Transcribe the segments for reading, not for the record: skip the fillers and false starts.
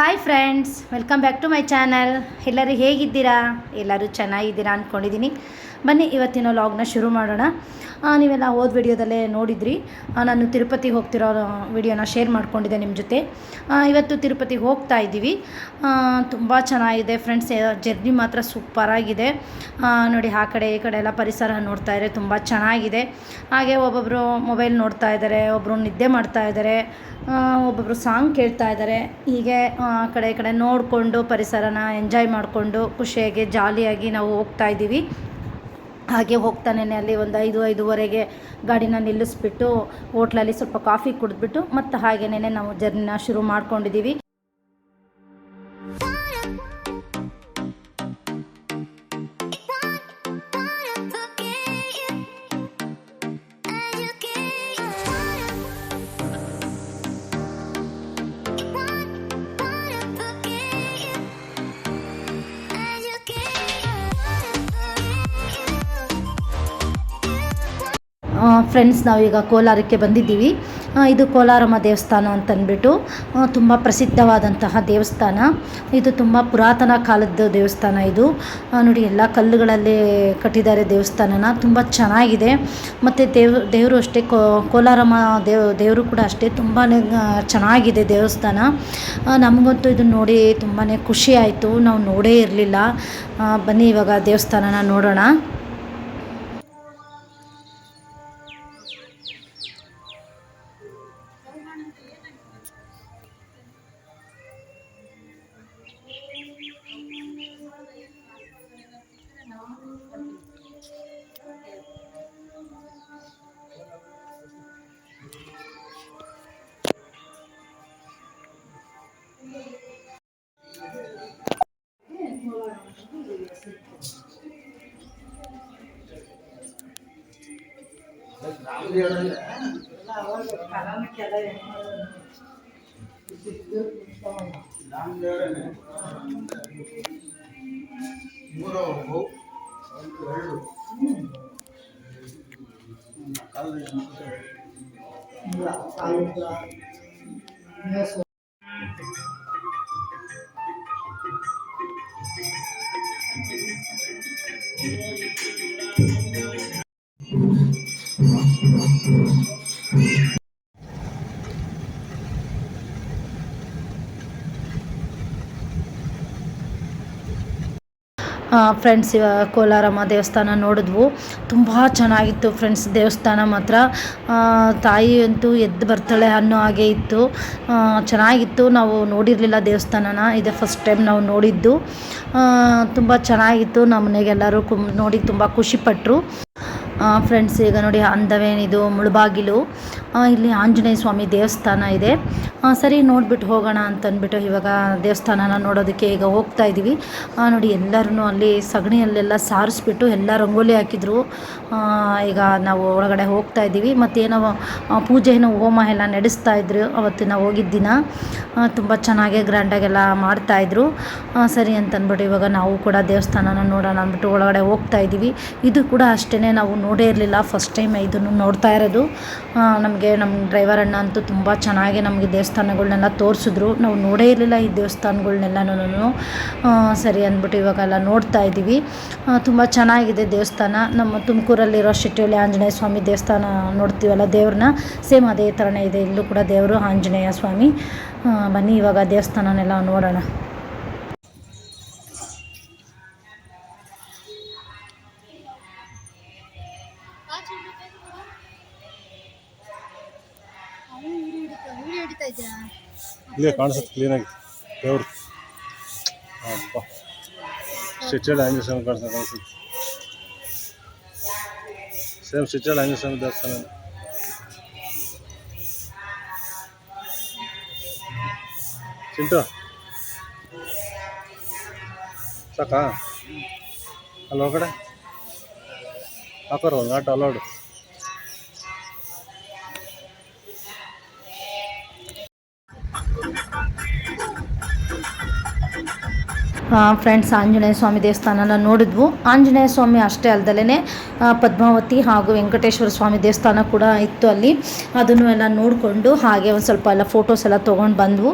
Hi friends, welcome back to my channel. ಎಲ್ಲರೂ ಹೇಗಿದ್ದೀರಾ? ಎಲ್ಲರೂ ಚೆನ್ನಾಗಿದ್ದೀರಾ ಅಂದ್ಕೊಂಡಿದ್ದೀನಿ. ಬನ್ನಿ ಇವತ್ತಿನ ವ್ಲಾಗ್ನ ಶುರು ಮಾಡೋಣ. ನೀವೆಲ್ಲ ಹೋದ ವಿಡಿಯೋದಲ್ಲೇ ನೋಡಿದ್ರಿ, ನಾನು ತಿರುಪತಿಗೆ ಹೋಗ್ತಿರೋ ವಿಡಿಯೋನ ಶೇರ್ ಮಾಡ್ಕೊಂಡಿದ್ದೆ ನಿಮ್ಮ ಜೊತೆ. ಇವತ್ತು ತಿರುಪತಿಗೆ ಹೋಗ್ತಾ ಇದ್ದೀವಿ. ತುಂಬ ಚೆನ್ನಾಗಿದೆ ಫ್ರೆಂಡ್ಸ್, ಜರ್ನಿ ಮಾತ್ರ ಸೂಪರಾಗಿದೆ. ನೋಡಿ, ಆ ಕಡೆ ಈ ಕಡೆ ಎಲ್ಲ ಪರಿಸರ ನೋಡ್ತಾ ಇದ್ದಾರೆ, ತುಂಬ ಚೆನ್ನಾಗಿದೆ. ಹಾಗೆ ಒಬ್ಬೊಬ್ಬರು ಮೊಬೈಲ್ ನೋಡ್ತಾ ಇದ್ದಾರೆ, ಒಬ್ಬರು ನಿದ್ದೆ ಮಾಡ್ತಾ ಇದ್ದಾರೆ, ಒಬ್ಬೊಬ್ಬರು ಸಾಂಗ್ ಕೇಳ್ತಾ ಇದ್ದಾರೆ. ಹೀಗೆ ಆ ಕಡೆ ಈ ಕಡೆ ನೋಡಿಕೊಂಡು ಪರಿಸರನ ಎಂಜಾಯ್ ಮಾಡಿಕೊಂಡು ಖುಷಿಯಾಗಿ ಜಾಲಿಯಾಗಿ ನಾವು ಹೋಗ್ತಾ ಇದ್ದೀವಿ. ಹಾಗೆ ಹೋಗ್ತಾನೆ ಅಲ್ಲಿ ಒಂದು 5-5:30ಗೆ ಗಾಡಿನ ನಿಲ್ಲಿಸ್ಬಿಟ್ಟು ಹೋಟ್ಲಲ್ಲಿ ಸ್ವಲ್ಪ ಕಾಫಿ ಕುಡಿದ್ಬಿಟ್ಟು ಮತ್ತು ಹಾಗೇನೇ ನಾವು ಜರ್ನಿನ ಶುರು ಮಾಡ್ಕೊಂಡಿದ್ದೀವಿ. ಫ್ರೆಂಡ್ಸ್, ನಾವೀಗ ಕೋಲಾರಕ್ಕೆ ಬಂದಿದ್ದೀವಿ. ಇದು ಕೋಲಾರಮ್ಮ ದೇವಸ್ಥಾನ ಅಂತಂದ್ಬಿಟ್ಟು ತುಂಬ ಪ್ರಸಿದ್ಧವಾದಂತಹ ದೇವಸ್ಥಾನ. ಇದು ತುಂಬ ಪುರಾತನ ಕಾಲದ ದೇವಸ್ಥಾನ. ಇದು ನೋಡಿ, ಎಲ್ಲ ಕಲ್ಲುಗಳಲ್ಲಿ ಕಟ್ಟಿದ್ದಾರೆ ದೇವಸ್ಥಾನನ. ತುಂಬ ಚೆನ್ನಾಗಿದೆ. ಮತ್ತು ದೇವರು ಅಷ್ಟೇ, ಕೋಲಾರಮ್ಮ ದೇವರು ಕೂಡ ಅಷ್ಟೇ ತುಂಬಾ ಚೆನ್ನಾಗಿದೆ ದೇವಸ್ಥಾನ. ನಮಗಂತೂ ಇದನ್ನು ನೋಡಿ ತುಂಬಾ ಖುಷಿ ಆಯಿತು. ನಾವು ನೋಡೇ ಇರಲಿಲ್ಲ. ಬನ್ನಿ ಇವಾಗ ದೇವಸ್ಥಾನನ ನೋಡೋಣ. ಫ್ರೆಂಡ್ಸ್, ಕೋಲಾರಮ್ಮ ದೇವಸ್ಥಾನ ನೋಡಿದ್ವು. ತುಂಬ ಚೆನ್ನಾಗಿತ್ತು ಫ್ರೆಂಡ್ಸ್. ದೇವಸ್ಥಾನ ಮಾತ್ರ ತಾಯಿ ಅಂತೂ ಎದ್ದು ಬರ್ತಾಳೆ ಅನ್ನೋ ಹಾಗೆ ಇತ್ತು. ಚೆನ್ನಾಗಿತ್ತು. ನಾವು ನೋಡಿರಲಿಲ್ಲ ದೇವಸ್ಥಾನನ, ಇದೇ ಫಸ್ಟ್ ಟೈಮ್ ನಾವು ನೋಡಿದ್ದು. ತುಂಬ ಚೆನ್ನಾಗಿತ್ತು. ನಮ್ಮ ಮನೆಗೆಲ್ಲರೂ ನೋಡಿ ತುಂಬ ಖುಷಿಪಟ್ಟರು. ಫ್ರೆಂಡ್ಸ್, ಈಗ ನೋಡಿ, ಅಂದವೇನಿದು ಮುಳುಬಾಗಿಲು. ಇಲ್ಲಿ ಆಂಜನೇಯ ಸ್ವಾಮಿ ದೇವಸ್ಥಾನ ಇದೆ. ಸರಿ, ನೋಡಿಬಿಟ್ಟು ಹೋಗೋಣ ಅಂತಂದ್ಬಿಟ್ಟು ಇವಾಗ ದೇವಸ್ಥಾನನ ನೋಡೋದಕ್ಕೆ ಈಗ ಹೋಗ್ತಾ ಇದ್ದೀವಿ. ನೋಡಿ, ಎಲ್ಲರೂ ಅಲ್ಲಿ ಸಗಣಿಯಲ್ಲೆಲ್ಲ ಸಾರಿಸ್ಬಿಟ್ಟು ಎಲ್ಲ ರಂಗೋಲಿ ಹಾಕಿದ್ರು. ಈಗ ನಾವು ಒಳಗಡೆ ಹೋಗ್ತಾ ಇದ್ದೀವಿ. ಮತ್ತೇನೋ ಪೂಜೆನೋ ಹೋಮ ಎಲ್ಲ ನಡೆಸ್ತಾ ಇದ್ರು ಅವತ್ತು ನಾವು ಹೋಗಿದ್ದ ದಿನ. ತುಂಬ ಚೆನ್ನಾಗಿ ಗ್ರ್ಯಾಂಡಾಗೆಲ್ಲ ಮಾಡ್ತಾಯಿದ್ರು. ಸರಿ ಅಂತಂದ್ಬಿಟ್ಟು ಇವಾಗ ನಾವು ಕೂಡ ದೇವಸ್ಥಾನನ ನೋಡೋಣ ಅಂದ್ಬಿಟ್ಟು ಒಳಗಡೆ ಹೋಗ್ತಾ ಇದ್ದೀವಿ. ಇದು ಕೂಡ ಅಷ್ಟೇ, ನಾವು ನೋಡೇ ಇರಲಿಲ್ಲ, ಫಸ್ಟ್ ಟೈಮ್ ಇದನ್ನು ನೋಡ್ತಾ ಇರೋದು. ನಮ್ಮ ಡ್ರೈವರ್ ಅಣ್ಣ ಅಂತೂ ತುಂಬ ಚೆನ್ನಾಗಿ ನಮಗೆ ದೇವಸ್ಥಾನಗಳನ್ನೆಲ್ಲ ತೋರಿಸಿದ್ರು. ನಾವು ನೋಡೇ ಇರಲಿಲ್ಲ ಈ ದೇವಸ್ಥಾನಗಳನ್ನೆಲ್ಲನೂ. ಸರಿ ಅಂದ್ಬಿಟ್ಟು ಇವಾಗೆಲ್ಲ ನೋಡ್ತಾ ಇದ್ದೀವಿ. ತುಂಬ ಚೆನ್ನಾಗಿದೆ ದೇವಸ್ಥಾನ. ನಮ್ಮ ತುಮಕೂರಲ್ಲಿರೋ ಶಿಟ್ಟಿಹಳ್ಳಿ ಆಂಜನೇಯ ಸ್ವಾಮಿ ದೇವಸ್ಥಾನ ನೋಡ್ತೀವಲ್ಲ ದೇವ್ರನ್ನ, ಸೇಮ್ ಅದೇ ಥರನೇ ಇದೆ. ಇಲ್ಲೂ ಕೂಡ ದೇವರು ಆಂಜನೇಯ ಸ್ವಾಮಿ. ಬನ್ನಿ ಇವಾಗ ದೇವಸ್ಥಾನನೆಲ್ಲ ನೋಡೋಣ. ಇಲ್ಲೇ ಕಾಣಿಸುತ್ತೆ ಕ್ಲೀನಾಗಿ ದೇವ್ರು. ಶಿಟ್ಟಿಹಳ್ಳಿ ಆಂಜನೇಯ ಸ್ವಾಮಿ ಕಾಣಿಸುತ್ತೆ. ಸೇಮ್ ಶಿಟ್ಟಿಹಳ್ಳಿ ಆಂಜನೇಯ ಸ್ವಾಮಿ ದೇವಸ್ಥಾನ. ಚಿಂಟು ಸಾಕಾ? ಅಲ್ಲಿ ಹೊರಗಡೆ ಹಾಕೋರು ನಾಟ್ ಅಲೌಡ್. ಫ್ರೆಂಡ್ಸ್, ಆಂಜನೇಯ ಸ್ವಾಮಿ ದೇವಸ್ಥಾನನ ನೋಡಿದ್ವು. ಆಂಜನೇಯ ಸ್ವಾಮಿ ಅಷ್ಟೇ ಅಲ್ದಲೇ ಪದ್ಮಾವತಿ ಹಾಗೂ ವೆಂಕಟೇಶ್ವರ ಸ್ವಾಮಿ ದೇವಸ್ಥಾನ ಕೂಡ ಇತ್ತು ಅಲ್ಲಿ. ಅದನ್ನು ಎಲ್ಲ ನೋಡಿಕೊಂಡು ಹಾಗೆ ಒಂದು ಸ್ವಲ್ಪ ಎಲ್ಲ ಫೋಟೋಸ್ ಎಲ್ಲ ತೊಗೊಂಡು ಬಂದವು.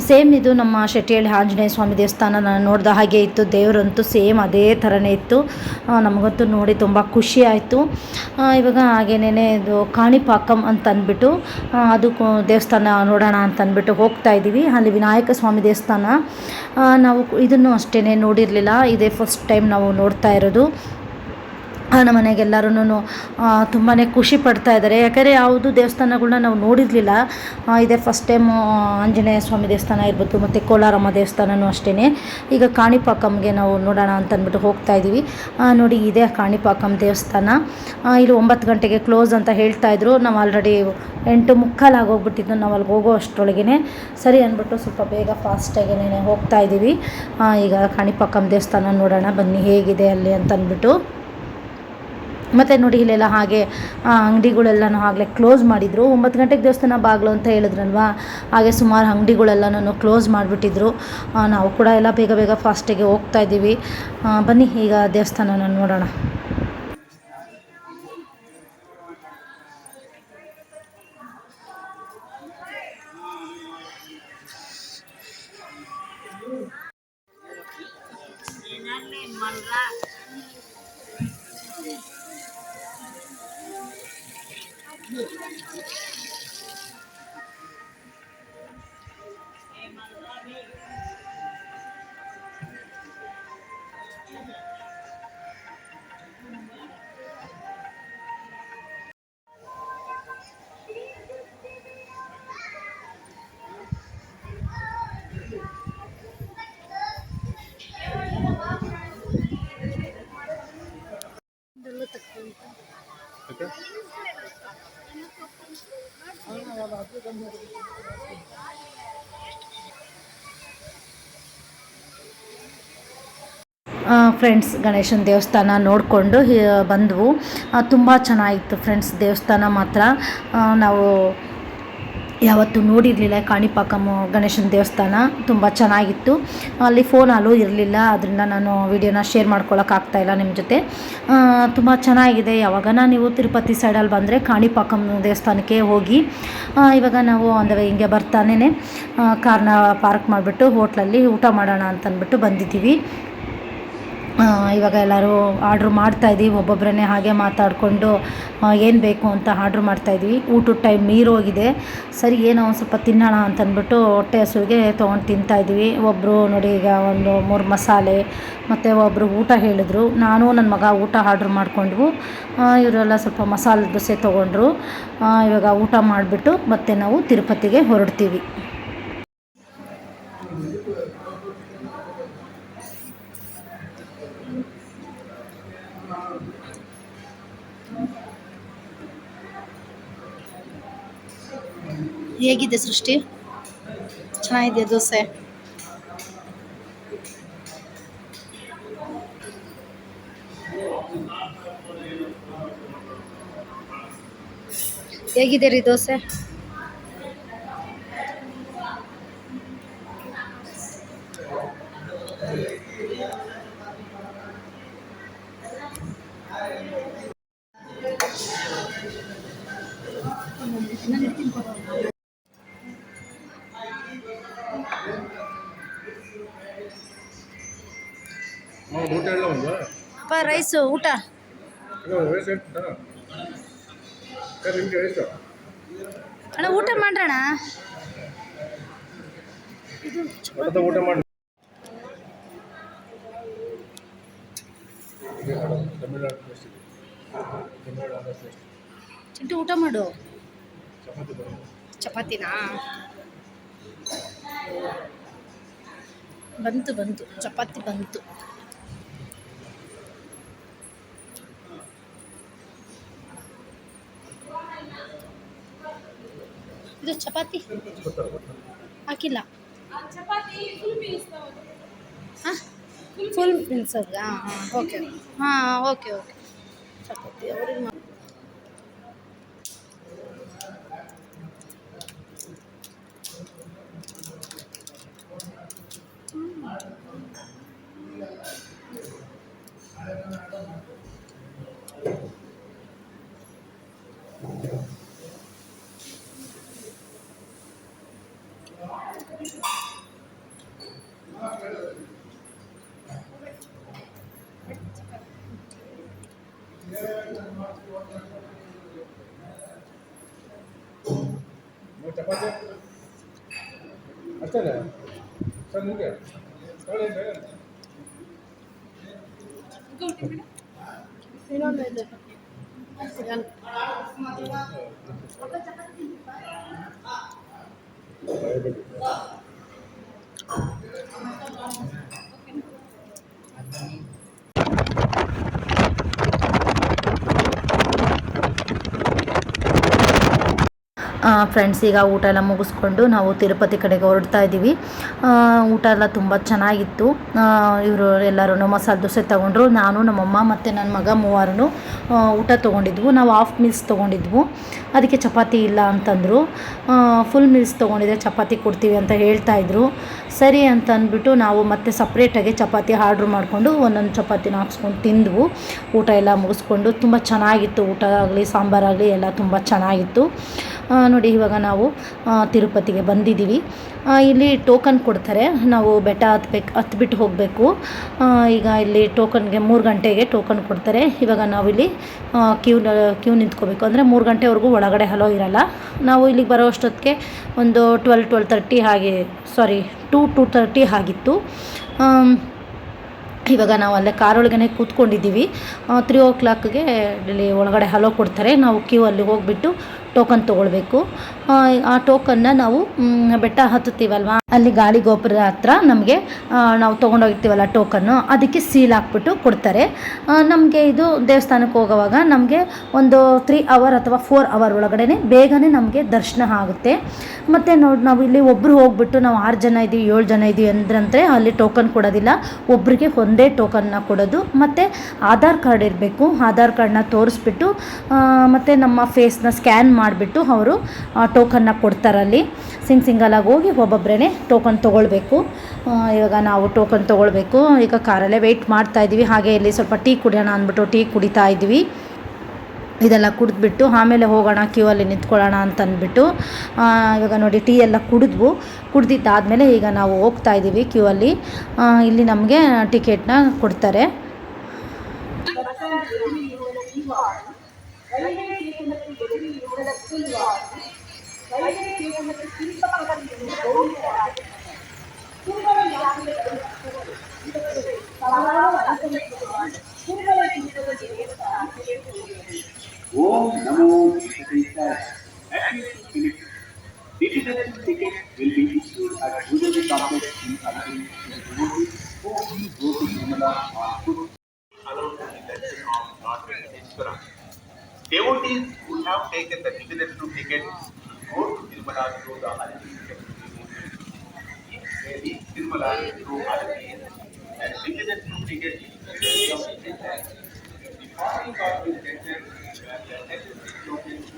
ಸೇಮ್ ಇದು ನಮ್ಮ ಶೆಟ್ಟಿಹಳ್ಳಿ ಆಂಜನೇಯ ಸ್ವಾಮಿ ದೇವಸ್ಥಾನ ನಾನು ನೋಡಿದ ಹಾಗೆ ಇತ್ತು. ದೇವರಂತೂ ಸೇಮ್ ಅದೇ ಥರನೇ ಇತ್ತು. ನಮಗಂತೂ ನೋಡಿ ತುಂಬ ಖುಷಿ ಆಯಿತು. ಇವಾಗ ಹಾಗೇನೇ ಇದು ಕಾಣಿಪಾಕಂ ಅಂತ ಅಂದ್ಬಿಟ್ಟು ಅದು ದೇವಸ್ಥಾನ ನೋಡೋಣ ಅಂತ ಅಂದ್ಬಿಟ್ಟು ಹೋಗ್ತಾ ಇದ್ದೀವಿ. ಅಲ್ಲಿ ವಿನಾಯಕ ಸ್ವಾಮಿ ದೇವಸ್ಥಾನ ನಾವು ಇದನ್ನು ಅಷ್ಟೇ ನೋಡಿರಲಿಲ್ಲ. ಇದೇ ಫಸ್ಟ್ ಟೈಮ್ ನಾವು ನೋಡ್ತಾ ಇರೋದು. ನಮ್ಮ ಮನೆಗೆಲ್ಲರೂ ತುಂಬಾ ಖುಷಿ ಪಡ್ತಾ ಇದ್ದಾರೆ. ಯಾಕಂದರೆ ಯಾವುದು ದೇವಸ್ಥಾನಗಳನ್ನ ನಾವು ನೋಡಿರಲಿಲ್ಲ. ಇದೇ ಫಸ್ಟ್ ಟೈಮು ಆಂಜನೇಯ ಸ್ವಾಮಿ ದೇವಸ್ಥಾನ ಇರ್ಬೋದು, ಮತ್ತು ಕೋಲಾರಮ್ಮ ದೇವಸ್ಥಾನವೂ ಅಷ್ಟೇ. ಈಗ ಕಾಣಿಪಾಕಂಗೆ ನಾವು ನೋಡೋಣ ಅಂತ ಅಂದ್ಬಿಟ್ಟು ಹೋಗ್ತಾ ಇದ್ದೀವಿ. ನೋಡಿ ಇದೇ ಕಾಣಿಪಾಕಂ ದೇವಸ್ಥಾನ. ಇಲ್ಲಿ 9 ಗಂಟೆಗೆ ಕ್ಲೋಸ್ ಅಂತ ಹೇಳ್ತಾಯಿದ್ರು. ನಾವು ಆಲ್ರೆಡಿ 8:45 ಆಗೋಗ್ಬಿಟ್ಟಿದ್ದು. ನಾವು ಅಲ್ಲಿಗೆ ಹೋಗೋ ಅಷ್ಟರೊಳಗೇ ಸರಿ ಅಂದ್ಬಿಟ್ಟು ಸ್ವಲ್ಪ ಬೇಗ ಫಾಸ್ಟಾಗೇ ಹೋಗ್ತಾ ಇದ್ದೀವಿ. ಈಗ ಕಾಣಿಪಾಕಂ ದೇವಸ್ಥಾನ ನೋಡೋಣ ಬನ್ನಿ ಹೇಗಿದೆ ಅಲ್ಲಿ ಅಂತ ಅಂದ್ಬಿಟ್ಟು. ಮತ್ತು ನೋಡಿ ಇಲ್ಲೆಲ್ಲ ಹಾಗೆ ಅಂಗಡಿಗಳೆಲ್ಲನೂ ಆಗಲೇ ಕ್ಲೋಸ್ ಮಾಡಿದರು. 9 ಗಂಟೆಗೆ ದೇವಸ್ಥಾನ ಬಾಗಿಲು ಅಂತ ಹೇಳಿದ್ರಲ್ವ, ಹಾಗೆ ಸುಮಾರು ಅಂಗಡಿಗಳೆಲ್ಲನೂ ಕ್ಲೋಸ್ ಮಾಡಿಬಿಟ್ಟಿದ್ರು. ನಾವು ಕೂಡ ಎಲ್ಲ ಬೇಗ ಬೇಗ ಫಾಸ್ಟಾಗಿ ಹೋಗ್ತಾ ಇದ್ದೀವಿ. ಬನ್ನಿ ಈಗ ದೇವಸ್ಥಾನನ ನೋಡೋಣ. ಓಕೆ. ಫ್ರೆಂಡ್ಸ್ ಗಣೇಶನ ದೇವಸ್ಥಾನ ನೋಡಿಕೊಂಡು ಬಂದವು. ತುಂಬ ಚೆನ್ನಾಗಿತ್ತು ಫ್ರೆಂಡ್ಸ್ ದೇವಸ್ಥಾನ ಮಾತ್ರ. ನಾವು ಯಾವತ್ತೂ ನೋಡಿರಲಿಲ್ಲ ಕಾಣಿಪಾಕಂ ಗಣೇಶನ ದೇವಸ್ಥಾನ. ತುಂಬ ಚೆನ್ನಾಗಿತ್ತು. ಅಲ್ಲಿ ಫೋನ್ ಅಲೋ ಇರಲಿಲ್ಲ, ಅದರಿಂದ ನಾನು ವೀಡಿಯೋನ ಶೇರ್ ಮಾಡ್ಕೊಳ್ಳೋಕ್ಕಾಗ್ತಾಯಿಲ್ಲ ನಿಮ್ಮ ಜೊತೆ. ತುಂಬ ಚೆನ್ನಾಗಿದೆ. ಯಾವಾಗನ ನೀವು ತಿರುಪತಿ ಸೈಡಲ್ಲಿ ಬಂದರೆ ಕಾಣಿಪಾಕಂ ದೇವಸ್ಥಾನಕ್ಕೆ ಹೋಗಿ. ಇವಾಗ ನಾವು ಅಂದರೆ ಹಿಂಗೆ ಬರ್ತಾನೇ ಕಾರ್ನ ಪಾರ್ಕ್ ಮಾಡಿಬಿಟ್ಟು ಹೋಟ್ಲಲ್ಲಿ ಊಟ ಮಾಡೋಣ ಅಂತಂದ್ಬಿಟ್ಟು ಬಂದಿದ್ದೀವಿ. ಇವಾಗ ಎಲ್ಲರೂ ಆರ್ಡ್ರ್ ಮಾಡ್ತಾಯಿದ್ದೀವಿ. ಒಬ್ಬೊಬ್ಬರನ್ನೇ ಹಾಗೆ ಮಾತಾಡಿಕೊಂಡು ಏನು ಬೇಕು ಅಂತ ಆರ್ಡ್ರ್ ಮಾಡ್ತಾಯಿದ್ವಿ. ಊಟದ ಟೈಮ್ ಮೀರೋಗಿದೆ. ಸರಿ ಏನೋ ಒಂದು ಸ್ವಲ್ಪ ತಿನ್ನೋಣ ಅಂತಂದ್ಬಿಟ್ಟು ಹೊಟ್ಟೆ ಹಸುವಿಗೆ ತೊಗೊಂಡು ತಿಂತಾಯಿದ್ವಿ. ಒಬ್ಬರು ನೋಡಿ ಈಗ ಒಂದು 3 ಮಸಾಲೆ, ಮತ್ತು ಒಬ್ಬರು ಊಟ ಹೇಳಿದ್ರು. ನಾನು ನನ್ನ ಮಗ ಊಟ ಆರ್ಡ್ರ್ ಮಾಡಿಕೊಂಡ್ವು. ಇವರೆಲ್ಲ ಸ್ವಲ್ಪ ಮಸಾಲೆ ದೋಸೆ ತೊಗೊಂಡ್ರು. ಇವಾಗ ಊಟ ಮಾಡಿಬಿಟ್ಟು ಮತ್ತೆ ನಾವು ತಿರುಪತಿಗೆ ಹೊರಡ್ತೀವಿ. ಹೇಗಿದೆ ಸೃಷ್ಟಿ? ಚೆನ್ನಾಗಿದೆ ದೋಸೆ. ಹೇಗಿದೆ ರೀ ದೋಸೆ? ಊಟ ಎಲ್ಲ ಒಂದು ಅಪ್ಪ ರೈಸು ಊಟ ವಯಸ್ಸು ಎಂಟಾ ನಿಮಗೆ ವಯಸ್ಸು ಅಣ್ಣ ಊಟ ಮಾಡ್ರಣ. ಊಟ ಮಾಡಿ ಚಿಂಟು ಊಟ ಮಾಡು. ಚಪಾತಿನಾ? ಬಂತು ಚಪಾತಿ ಬಂತು. ಇದು ಚಪಾತಿ ಹಾಕಿಲ್ಲ. ಹಾಂ ಫುಲ್ ಮೀಲ್ಸದ? ಹಾಂ ಓಕೆ. ಹಾಂ ಓಕೆ ಚಪಾತಿ ಅವ್ರಿಗೆ ಚಪಾತಿ ಅಷ್ಟೇ ಸರ್ ನಿಮಗೆ ತಗೊಳ್ಳಿ ಬೇಗ ಇನ್ನೊಂದು ಇದೆ ಫ್ರೆಂಡ್ಸ್, ಈಗ ಊಟ ಎಲ್ಲ ಮುಗಿಸ್ಕೊಂಡು ನಾವು ತಿರುಪತಿ ಕಡೆಗೆ ಹೊರಡ್ತಾ ಇದ್ದೀವಿ. ಊಟ ಎಲ್ಲ ತುಂಬ ಚೆನ್ನಾಗಿತ್ತು. ಇವರು ಎಲ್ಲರೂ ಮಸಾಲೆ ದೋಸೆ ತೊಗೊಂಡ್ರು. ನಾನು ನಮ್ಮಮ್ಮ ಮತ್ತು ನನ್ನ ಮಗ ಮೂವರು ಊಟ ತೊಗೊಂಡಿದ್ವು. ನಾವು ಹಾಫ್ ಮೀಲ್ಸ್ ತೊಗೊಂಡಿದ್ವು. ಅದಕ್ಕೆ ಚಪಾತಿ ಇಲ್ಲ ಅಂತಂದರು. ಫುಲ್ ಮೀಲ್ಸ್ ತೊಗೊಂಡಿದ್ರೆ ಚಪಾತಿ ಕೊಡ್ತೀವಿ ಅಂತ ಹೇಳ್ತಾಯಿದ್ರು. ಸರಿ ಅಂತ ಅಂದ್ಬಿಟ್ಟು ನಾವು ಮತ್ತೆ ಸಪ್ರೇಟಾಗಿ ಚಪಾತಿ ಆರ್ಡ್ರ್ ಮಾಡಿಕೊಂಡು ಒಂದೊಂದು ಚಪಾತಿನ ಹಾಕ್ಸ್ಕೊಂಡು ತಿಂದವು. ಊಟ ಎಲ್ಲ ಮುಗಿಸ್ಕೊಂಡು ತುಂಬ ಚೆನ್ನಾಗಿತ್ತು. ಊಟ ಆಗಲಿ ಸಾಂಬಾರಾಗಲಿ ಎಲ್ಲ ತುಂಬ ಚೆನ್ನಾಗಿತ್ತು. ನೋಡಿ, ಇವಾಗ ನಾವು ತಿರುಪತಿಗೆ ಬಂದಿದ್ದೀವಿ. ಇಲ್ಲಿ ಟೋಕನ್ ಕೊಡ್ತಾರೆ. ನಾವು ಬೆಟ್ಟ ಹತ್ಬಿಟ್ಟು ಹೋಗಬೇಕು. ಈಗ ಇಲ್ಲಿ ಟೋಕನ್ಗೆ 3 ಗಂಟೆಗೆ ಟೋಕನ್ ಕೊಡ್ತಾರೆ. ಇವಾಗ ನಾವಿಲ್ಲಿ ಕ್ಯೂ ನಿಂತ್ಕೋಬೇಕು. ಅಂದರೆ 3 ಗಂಟೆವರೆಗೂ ಒಳಗಡೆ ಹಲೋ ಇರಲ್ಲ. ನಾವು ಇಲ್ಲಿಗೆ ಬರೋ ಅಷ್ಟೊತ್ತಿಗೆ ಒಂದು 12:30 ಹಾಗೆ 2:30 ಆಗಿತ್ತು. ಇವಾಗ ನಾವು ಅಲ್ಲೇ ಕಾರೊಳಗನೆ ಕೂತ್ಕೊಂಡಿದ್ದೀವಿ. 3 o'clockಗೆ ಇಲ್ಲಿ ಒಳಗಡೆ ಹಲೋ ಕೊಡ್ತಾರೆ. ನಾವು ಕ್ಯೂ ಅಲ್ಲಿ ಹೋಗಿಬಿಟ್ಟು ಟೋಕನ್ ತೊಗೊಳ್ಬೇಕು. ಆ ಟೋಕನ್ನ ನಾವು ಬೆಟ್ಟ ಹತ್ತುತ್ತೀವಲ್ವ, ಅಲ್ಲಿ ಗಾಳಿ ಗೋಪುರದ ಹತ್ರ ನಮಗೆ ನಾವು ತೊಗೊಂಡೋಗಿರ್ತೀವಲ್ಲ ಟೋಕನ್ನು, ಅದಕ್ಕೆ ಸೀಲ್ ಹಾಕ್ಬಿಟ್ಟು ಕೊಡ್ತಾರೆ. ನಮಗೆ ಇದು ದೇವಸ್ಥಾನಕ್ಕೆ ಹೋಗೋವಾಗ ನಮಗೆ ಒಂದು 3 hour ಅಥವಾ 4 hour ಒಳಗಡೆ ಬೇಗನೆ ನಮಗೆ ದರ್ಶನ ಆಗುತ್ತೆ. ಮತ್ತು ನಾವು ಇಲ್ಲಿ ಒಬ್ಬರು ಹೋಗ್ಬಿಟ್ಟು ನಾವು 6 ಜನ ಇದ್ದೀವಿ 7 ಜನ ಇದ್ದೀವಿ ಅಂದ್ರಂತೆ ಅಲ್ಲಿ ಟೋಕನ್ ಕೊಡೋದಿಲ್ಲ. ಒಬ್ಬರಿಗೆ ಒಂದೇ ಟೋಕನ್ನ ಕೊಡೋದು. ಮತ್ತು ಆಧಾರ್ ಕಾರ್ಡ್ ಇರಬೇಕು. ಆಧಾರ್ ಕಾರ್ಡನ್ನ ತೋರಿಸ್ಬಿಟ್ಟು ಮತ್ತು ನಮ್ಮ ಫೇಸ್ನ ಸ್ಕ್ಯಾನ್ ಮಾಡಿಬಿಟ್ಟು ಅವರು ಟೋಕನ್ನ ಕೊಡ್ತಾರಲ್ಲಿ. ಸಿಂಗಲಾಗಿ ಹೋಗಿ ಒಬ್ಬೊಬ್ಬರೇ ಟೋಕನ್ ತೊಗೊಳ್ಬೇಕು. ಇವಾಗ ನಾವು ಟೋಕನ್ ತೊಗೊಳ್ಬೇಕು. ಈಗ ಕಾರಲ್ಲೇ ವೆಯ್ಟ್ ಮಾಡ್ತಾಯಿದ್ದೀವಿ. ಹಾಗೆ ಇಲ್ಲಿ ಸ್ವಲ್ಪ ಟೀ ಕುಡಿಯೋಣ ಅಂದ್ಬಿಟ್ಟು ಟೀ ಕುಡಿತಾ ಇದ್ವಿ. ಇದೆಲ್ಲ ಕುಡಿದ್ಬಿಟ್ಟು ಆಮೇಲೆ ಹೋಗೋಣ, ಕ್ಯೂ ಅಲ್ಲಿ ನಿಂತ್ಕೊಳ್ಳೋಣ ಅಂತಂದ್ಬಿಟ್ಟು ಇವಾಗ ನೋಡಿ ಟೀ ಎಲ್ಲ ಕುಡಿದಿದ್ದಾದಮೇಲೆ ಈಗ ನಾವು ಹೋಗ್ತಾ ಇದ್ದೀವಿ ಕ್ಯೂ ಅಲ್ಲಿ. ಇಲ್ಲಿ ನಮಗೆ ಟಿಕೆಟ್ನ ಕೊಡ್ತಾರೆ. Om Namo Venkatesaya. Digital ticket will be issued at Jewelry Complex in Alpine who go to Nirmala on foot. Allowed to the destiny of Lord Venkateswara. Devotees who have taken the digital ticket go to Nirmala through the Alpine. They reach Nirmala through Alpine and digital ticket the parking lot will enter the next location.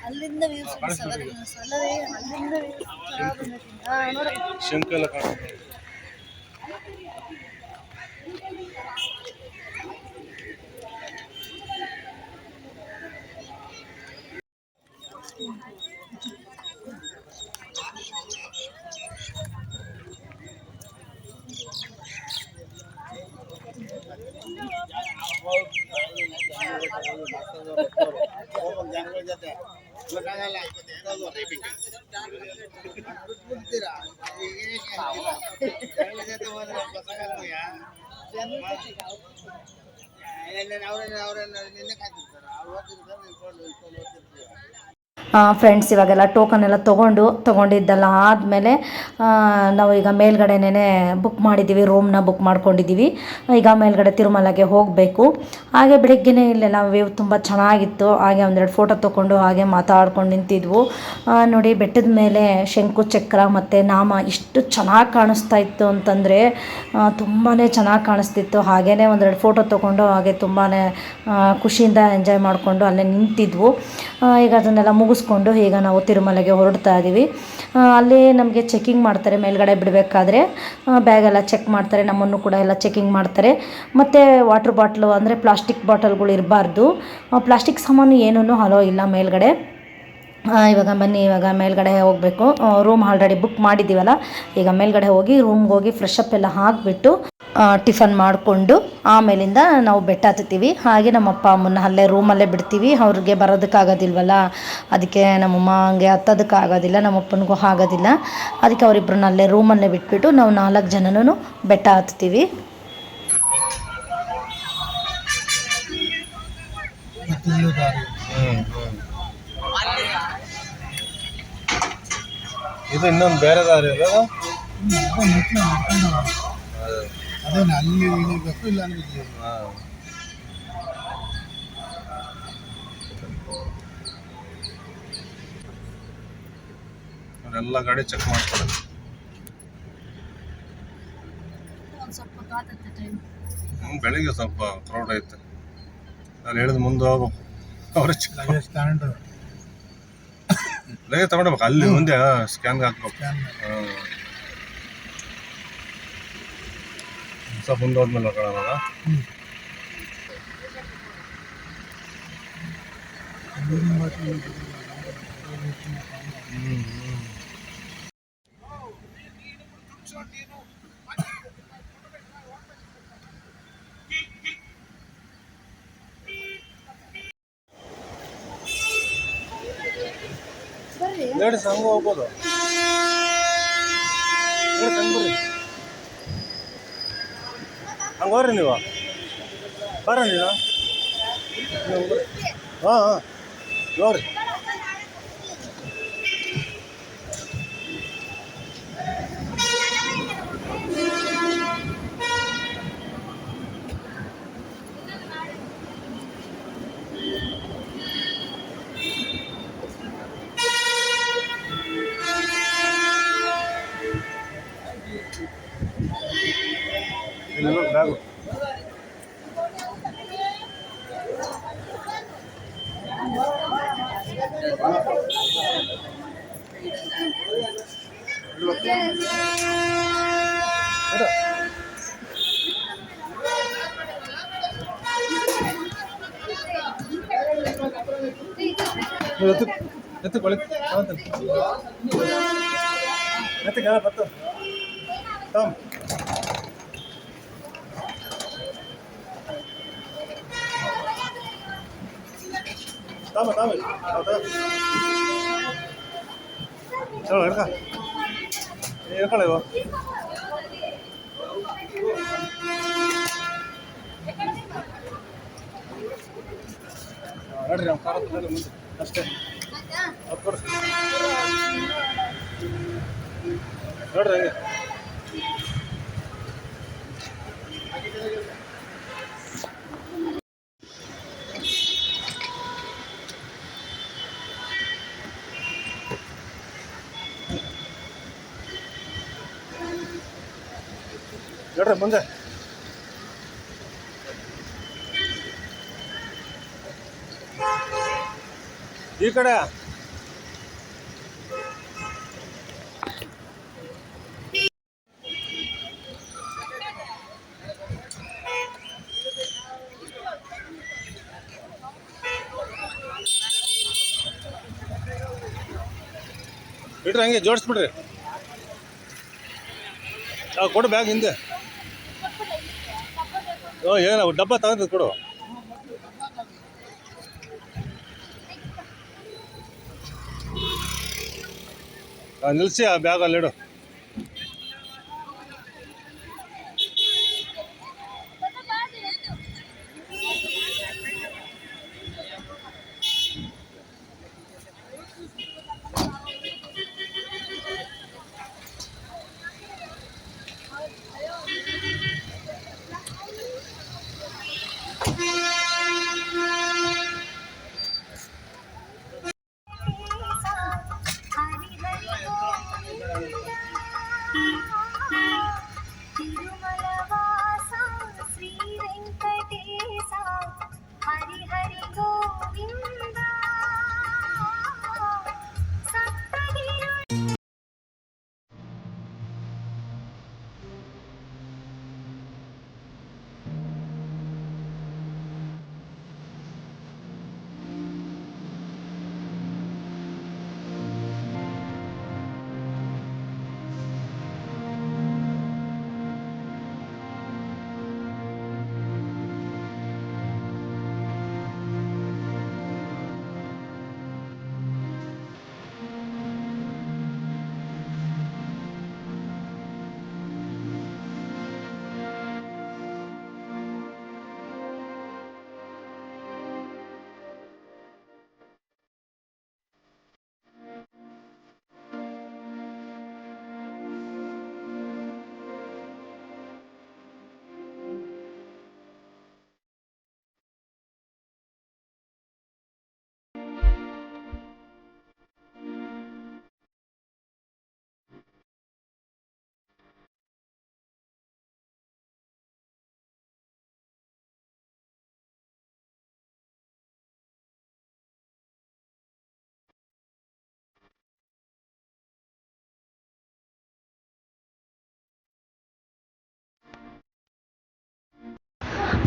ಅಲ್ಲಿಂದ views ಅಲ್ಲಿಂದ ಶಂಕಲ friends ಇವಾಗೆಲ್ಲ token ಎಲ್ಲ ತೊಗೊಂಡಿದ್ದೆಲ್ಲ ಆದಮೇಲೆ ನಾವು ಈಗ ಮೇಲ್ಗಡೆನೇ book ಮಾಡಿದ್ದೀವಿ, ರೂಮ್ನ book ಮಾಡ್ಕೊಂಡಿದ್ದೀವಿ. ಈಗ ಮೇಲ್ಗಡೆ ತಿರುಮಲಗೆ ಹೋಗಬೇಕು. ಹಾಗೆ ಬೆಳಿಗ್ಗೆನೇ ಇಲ್ಲೆಲ್ಲ ವ್ಯೂ ತುಂಬ ಚೆನ್ನಾಗಿತ್ತು. ಹಾಗೆ ಒಂದೆರಡು ಫೋಟೋ ತೊಗೊಂಡು ಹಾಗೆ ಮಾತಾಡ್ಕೊಂಡು ನಿಂತಿದ್ವು. ನೋಡಿ ಬೆಟ್ಟದ ಮೇಲೆ ಶಂಕು ಚಕ್ರ ಮತ್ತು ನಾಮ ಇಷ್ಟು ಚೆನ್ನಾಗಿ ಕಾಣಿಸ್ತಾ ಇತ್ತು ಅಂತಂದರೆ ತುಂಬಾ ಚೆನ್ನಾಗಿ ಕಾಣಿಸ್ತಿತ್ತು. ಹಾಗೆಯೇ ಒಂದೆರಡು ಫೋಟೋ ತೊಗೊಂಡು ಹಾಗೆ ತುಂಬಾ ಖುಷಿಯಿಂದ ಎಂಜಾಯ್ ಮಾಡಿಕೊಂಡು ಅಲ್ಲೇ ನಿಂತಿದ್ವು. ಈಗ ಅದನ್ನೆಲ್ಲ ಮುಗಿಸ್ಕೊಂಡು ಈಗ ನಾವು ತಿರುಮಲೆಗೆ ಹೊರಡ್ತಾ ಇದ್ದೀವಿ. ಅಲ್ಲಿ ನಮಗೆ ಚೆಕಿಂಗ್ ಮಾಡ್ತಾರೆ ಮೇಲ್ಗಡೆ ಬಿಡಬೇಕಾದ್ರೆ, ಬ್ಯಾಗೆಲ್ಲ ಚೆಕ್ ಮಾಡ್ತಾರೆ, ನಮ್ಮನ್ನು ಕೂಡ ಎಲ್ಲ ಚೆಕಿಂಗ್ ಮಾಡ್ತಾರೆ. ಮತ್ತು ವಾಟ್ರ್ ಬಾಟ್ಲು ಅಂದರೆ ಪ್ಲಾಸ್ಟಿಕ್ ಬಾಟಲ್ಗಳು ಇರಬಾರ್ದು. ಪ್ಲಾಸ್ಟಿಕ್ ಸಾಮಾನು ಏನೂ ಅಲೋ ಇಲ್ಲ ಮೇಲ್ಗಡೆ. ಇವಾಗ ಬನ್ನಿ, ಇವಾಗ ಮೇಲ್ಗಡೆ ಹೋಗಬೇಕು. ರೂಮ್ ಆಲ್ರೆಡಿ ಬುಕ್ ಮಾಡಿದ್ದೀವಲ್ಲ, ಈಗ ಮೇಲ್ಗಡೆ ಹೋಗಿ ರೂಮ್ಗೆ ಹೋಗಿ ಫ್ರೆಶ್ ಅಪ್ ಎಲ್ಲ ಹಾಕಿಬಿಟ್ಟು ಟಿಫನ್ ಮಾಡಿಕೊಂಡು ಆಮೇಲಿಂದ ನಾವು ಬೆಟ್ಟ ಹತ್ತೀವಿ. ಹಾಗೆ ನಮ್ಮ ಅಪ್ಪ ಅಮ್ಮನ ಅಲ್ಲೇ ರೂಮಲ್ಲೇ ಬಿಡ್ತೀವಿ. ಅವ್ರಿಗೆ ಬರೋದಕ್ಕಾಗೋದಿಲ್ವಲ್ಲ, ಅದಕ್ಕೆ ನಮ್ಮಮ್ಮ ಹಂಗೆ ಹತ್ತೋದಕ್ಕಾಗೋದಿಲ್ಲ, ನಮ್ಮಪ್ಪನಿಗೂ ಆಗೋದಿಲ್ಲ. ಅದಕ್ಕೆ ಅವರಿಬ್ಬರನ್ನ ಅಲ್ಲೇ ರೂಮಲ್ಲೇ ಬಿಟ್ಬಿಟ್ಟು ನಾವು 4 ಜನನೂ ಬೆಟ್ಟ ಹತ್ತೀವಿ. ಇದು ಇನ್ನೊಂದು ಬೇರೆ ದಾರಿ ಅಲ್ಲ, ಅದೇನು ಅಲ್ಲಿ ಇಳಿಬೇಕು, ಇಲ್ಲ ಅಂದ್ರೆ ಇಲ್ಲಿ. ಅವರೆಲ್ಲ ಗಾಡಿ ಚೆಕ್ ಮಾಡ್ತಾರೆ. ಸ್ವಲ್ಪ ಕಾತತ್ತೆ ಟೈಮ್. ಬೆಳಿಗ್ಗೆ ಸ್ವಲ್ಪ ಕ್ರೌಡ್ ಐತೆ, ನಾನು ಹೇಳಿದ ಮುಂದೆ ಹೋಗ್ಬೇಕು. ಅವ್ರ ಲಗೇಜ್ ತಗೊಂಡು ಲಗೇಜ್ ತಗೊಂಡ್ಬೇಕು, ಅಲ್ಲಿ ಮುಂದೆ ಸ್ಕ್ಯಾನ್ಗೆ ಹಾಕ್ಬೇಕು. ಸ್ವಲ್ಪ ಮುಂದೆ ಹೋದ್ಮೇಲೆ ಹೋಗೋಣ. ಲೇಡೀಸ್ ಹಂಗೆ ಹೋಗ್ಬೋದು. ಬರ್ರಿ ಹಂಗೆ ಹೋಗ್ರಿ ನೀವು, ಬರ್ರಿ ನೀನು. ಹಾಂ ಹಾಂ ನೋಡ್ರಿ. ಇಲ್ಲಿ ನೋಡಿ ಬ್ಯಾಗು. ಎತ್ತುಕೊಳ್ಳಿ ಎತ್ತಕ್ಕೆ ಬತ್ತು ತಮ್ಮ ತಾಮ ತಾಮ ಚಲೋ ಹಿಡ್ಕ ಹಿಡ್ಕೊಳ್ಳಿ ಇವು. ನೋಡ್ರಿ ನಮ್ಮ ಕಾರ ಮುಂದೆ ಅಷ್ಟೇ ಕೊಡಿಸಿ ನೋಡ್ರಿ ಹಂಗೆ. ನೋಡ್ರಿ ಮುಂದೆ ಈ ಕಡೆ ಬಿಡ್ರಿ, ಹಂಗೆ ಜೋಡಿಸ್ಬಿಡ್ರಿ. ಕೊಡು ಬ್ಯಾಗ್ ಹಿಂದೆ. ಏನು ಡಬ್ಬ ತಗೊಂಡು ಕೊಡು. ನಿಲ್ಲಿಸಿ ಆ ಬ್ಯಾಗ್ ಅಲ್ಲಿಡು.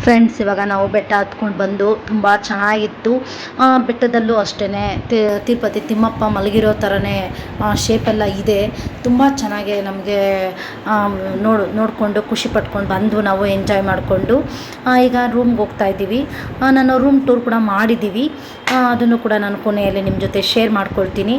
ಫ್ರೆಂಡ್ಸ್ ಇವಾಗ ನಾವು ಬೆಟ್ಟ ಹತ್ಕೊಂಡು ಬಂದು ತುಂಬ ಚೆನ್ನಾಗಿತ್ತು. ಬೆಟ್ಟದಲ್ಲೂ ಅಷ್ಟೇ ತಿರುಪತಿ ತಿಮ್ಮಪ್ಪ ಮಲಗಿರೋ ಥರನೇ ಶೇಪೆಲ್ಲ ಇದೆ. ತುಂಬ ಚೆನ್ನಾಗಿ ನಮಗೆ ನೋಡಿಕೊಂಡು ಖುಷಿ ಪಟ್ಕೊಂಡು ಬಂದು ನಾವು ಎಂಜಾಯ್ ಮಾಡಿಕೊಂಡು ಈಗ ರೂಮ್ಗೆ ಹೋಗ್ತಾ ಇದ್ದೀವಿ. ನಾನು ರೂಮ್ ಟೂರ್ ಕೂಡ ಮಾಡಿದ್ದೀವಿ, ಅದನ್ನು ಕೂಡ ನಾನು ಕೊನೆಯಲ್ಲಿ ನಿಮ್ಮ ಜೊತೆ ಶೇರ್ ಮಾಡ್ಕೊಳ್ತೀನಿ.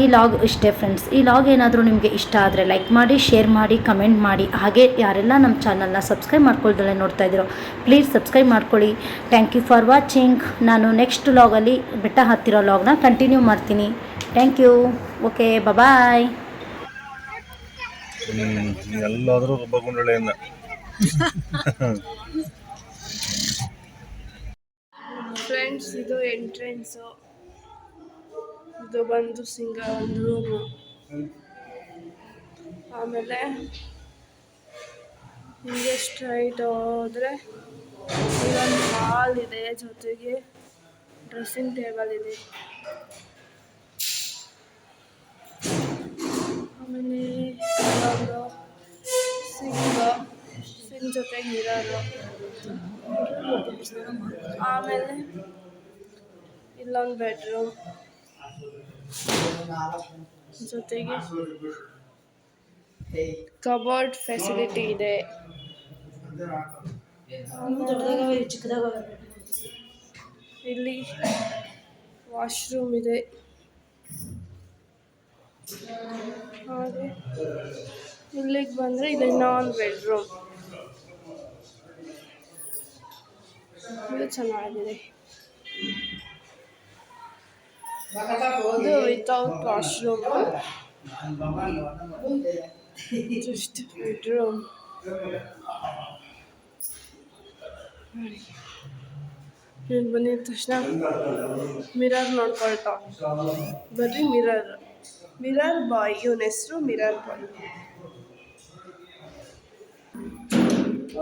ಈ ಲಾಗ್ ಇಷ್ಟೇ ಫ್ರೆಂಡ್ಸ್. ಈ ಲಾಗ್ ಏನಾದರೂ ನಿಮಗೆ ಇಷ್ಟ ಆದರೆ ಲೈಕ್ ಮಾಡಿ, ಶೇರ್ ಮಾಡಿ, ಕಮೆಂಟ್ ಮಾಡಿ. ಹಾಗೆ ಯಾರೆಲ್ಲ ನಮ್ಮ ಚಾನಲ್ನ ಸಬ್ಸ್ಕ್ರೈಬ್ ಮಾಡ್ಕೊಳ್ದಲ್ಲೇ ನೋಡ್ತಾ ಇದ್ದೀರೋ ಪ್ಲೀಸ್ ಸಬ್ಸ್ಕ್ರೈಬ್ ಮಾಡ್ಕೊಳ್ಳಿ. Thank you for watching. ನಾನು ನೆಕ್ಸ್ಟ್ ಲಾಗಲ್ಲಿ ಬೆಟ್ಟ ಹತ್ತಿರೋ ಲಾಗ್ನ ಕಂಟಿನ್ಯೂ ಮಾಡ್ತೀನಿ. Thank you. Okay, bye. ಎಲ್ಲಾದರೂ ರುಬ್ಬಗುಂಡಳೆಯಿಂದ ಫ್ರೆಂಡ್ಸ್, ಇದು ಎಂಟ್ರೆನ್ಸು. ಇದು ಬಂದು ಒಂದು ರೂಮು. ಆಮೇಲೆ ಹಿಂಗೆ ಸ್ಟ್ರೈಟ್ ಹೋದರೆ ಇಲ್ಲೊಂದು ಹಾಲ್ ಇದೆ, ಜೊತೆಗೆ ಡ್ರೆಸ್ಸಿಂಗ್ ಟೇಬಲ್ ಇದೆ. ಆಮೇಲೆ ಇಲ್ಲೊಂದು ಸಿಂಕ್ ಜೊತೆಗೆ ಮಿರರು. ಆಮೇಲೆ ಇಲ್ಲೊಂದು ಬೆಡ್ರೂಮ್ ಜೊತೆಗೆ ಕಬೋರ್ಡ್ ಫೆಸಿಲಿಟಿ ಇದೆ. ಇಲ್ಲಿ ವಾಶ್ರೂಮ್ ಇದೆ. ಹಾಗೆ ಇಲ್ಲಿಗೆ ಬಂದರೆ ಇದು ಇನ್ನೊಂದು ಬೆಡ್ರೂಮ್. ಇದು ಚೆನ್ನಾಗಿದೆ. ಇದು ವಿತೌಟ್ ವಾಶ್ರೂಮ್, ಜಸ್ಟ್ ಬೆಡ್ರೂಮ್. ಇಲ್ಲಿ ಬಂದಿದ ತಕ್ಷಣ ಮಿರರ್ ನೋಡ್ಕೊಳ್ತಾ ಬರ್ರಿ. ಮಿರರ್ ಬಾಯ್, ಇವನ ಹೆಸರು ಮಿರರ್ ಬಾಯ್.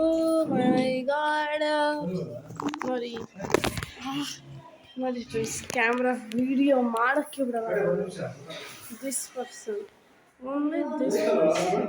ಓ ಮೈ ಗಾಡ್, ನೋಡಿ ಫ್ರೆಂಡ್ಸ್, ಕ್ಯಾಮ್ರಾ ವಿಡಿಯೋ ಮಾಡೋಕ್ಕೆ ಬಿಡಲ್ಲ. This person, only this person.